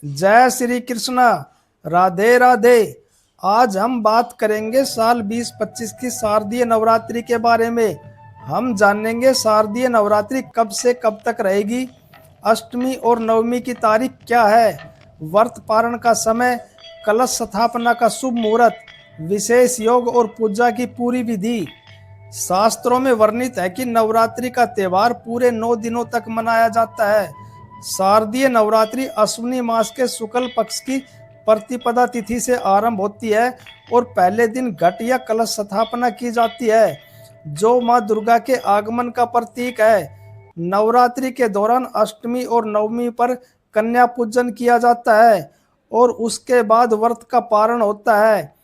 जय श्री कृष्णा। राधे राधे। आज हम बात करेंगे साल 2025 की शारदीय नवरात्रि के बारे में। हम जानेंगे शारदीय नवरात्रि कब से कब तक रहेगी, अष्टमी और नवमी की तारीख क्या है, व्रत पारण का समय, कलश स्थापना का शुभ मुहूर्त, विशेष योग और पूजा की पूरी विधि। शास्त्रों में वर्णित है कि नवरात्रि का त्यौहार पूरे 9 दिनों तक मनाया जाता है। शारदीय नवरात्रि अश्विनी मास के शुक्ल पक्ष की प्रतिपदा तिथि से आरंभ होती है और पहले दिन घट या कलश स्थापना की जाती है, जो मां दुर्गा के आगमन का प्रतीक है। नवरात्रि के दौरान अष्टमी और नवमी पर कन्या पूजन किया जाता है और उसके बाद व्रत का पारण होता है।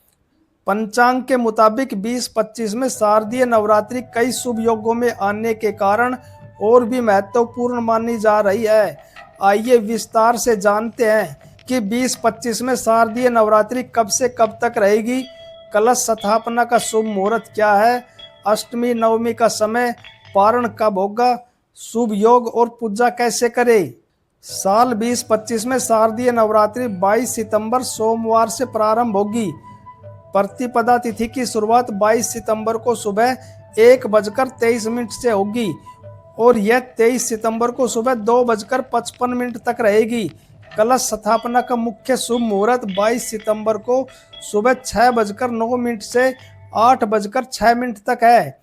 पंचांग के मुताबिक 2025 में शारदीय नवरात्रि कई शुभ योगों में आने के कारण और भी महत्वपूर्ण मानी जा रही है। आइए विस्तार से जानते हैं कि 2025 में शारदीय नवरात्रि कब से कब तक रहेगी, कलश स्थापना का शुभ मुहूर्त क्या है, अष्टमी नवमी का समय, पारण कब होगा, शुभ योग और पूजा कैसे करें। साल 2025 में शारदीय नवरात्रि 22 सितंबर सोमवार से प्रारंभ होगी। प्रतिपदा तिथि की शुरुआत 22 सितंबर को सुबह 1:23 से होगी और यह 23 सितंबर को सुबह 2:55 तक रहेगी। कलश स्थापना का मुख्य शुभ मुहूर्त 22 सितंबर को सुबह 6:09 से 8:06 तक है।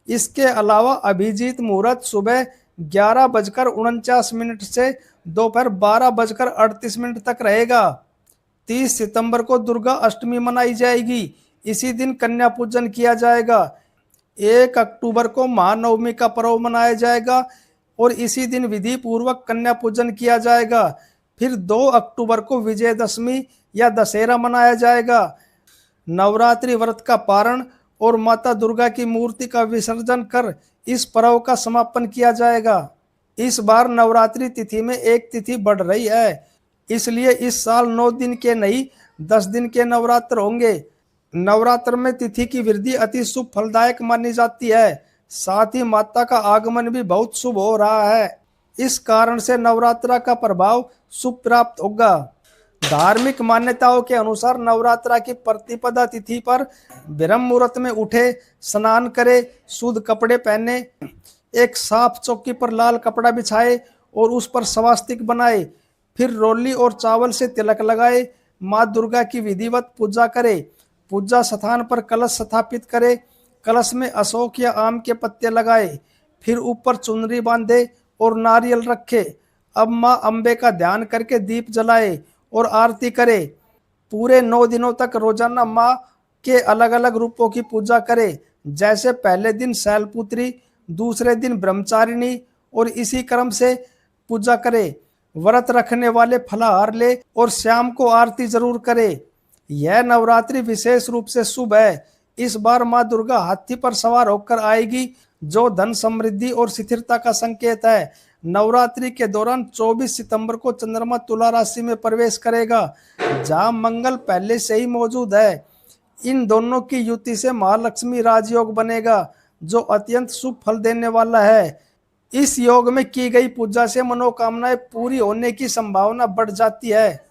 इसके अलावा अभिजीत मुहूर्त सुबह 11:49 से दोपहर 12:38 तक रहेगा। 30 सितंबर को दुर्गा अष्टमी मनाई जाएगी। इसी दिन कन्या पूजन किया जाएगा। 1 अक्टूबर को महानवमी का पर्व मनाया जाएगा और इसी दिन विधि पूर्वक कन्या पूजन किया जाएगा। फिर 2 अक्टूबर को विजयदशमी या दशहरा मनाया जाएगा। नवरात्रि व्रत का पारण और माता दुर्गा की मूर्ति का विसर्जन कर इस पर्व का समापन किया जाएगा। इस बार नवरात्रि तिथि में एक तिथि बढ़ रही है, इसलिए इस साल 9 दिन के नहीं 10 दिन के नवरात्र होंगे। नवरात्र में तिथि की वृद्धि अति शुभ फलदायक मानी जाती है। साथ ही माता का आगमन भी बहुत शुभ हो रहा है। इस कारण से नवरात्र का प्रभाव शुभ प्राप्त होगा। धार्मिक मान्यताओं के अनुसार नवरात्रा की प्रतिपदा तिथि पर ब्रह्म मुहूर्त में उठे, स्नान करे, शुद्ध कपड़े पहने, एक साफ चौकी पर लाल कपड़ा बिछाए और उस पर स्वास्तिक बनाए, फिर रोली और चावल से तिलक लगाए, माँ दुर्गा की विधिवत पूजा करे। पूजा स्थान पर कलश स्थापित करे, कलश में अशोक या आम के पत्ते लगाए, फिर ऊपर चुनरी बांधे और नारियल रखे। अब माँ अम्बे का ध्यान करके दीप जलाए और आरती करे। पूरे 9 दिनों तक रोजाना माँ के अलग अलग रूपों की पूजा करे, जैसे पहले दिन शैलपुत्री, दूसरे दिन ब्रह्मचारिणी और इसी क्रम से पूजा करे। व्रत रखने वाले फलाहार ले और शाम को आरती जरूर करे। यह नवरात्रि विशेष रूप से शुभ है। इस बार माँ दुर्गा हाथी पर सवार होकर आएगी, जो धन समृद्धि और स्थिरता का संकेत है। नवरात्रि के दौरान 24 सितंबर को चंद्रमा तुला राशि में प्रवेश करेगा, जहां मंगल पहले से ही मौजूद है। इन दोनों की युति से महालक्ष्मी राजयोग बनेगा, जो अत्यंत शुभ फल देने वाला है। इस योग में की गई पूजा से मनोकामनाएं पूरी होने की संभावना बढ़ जाती है।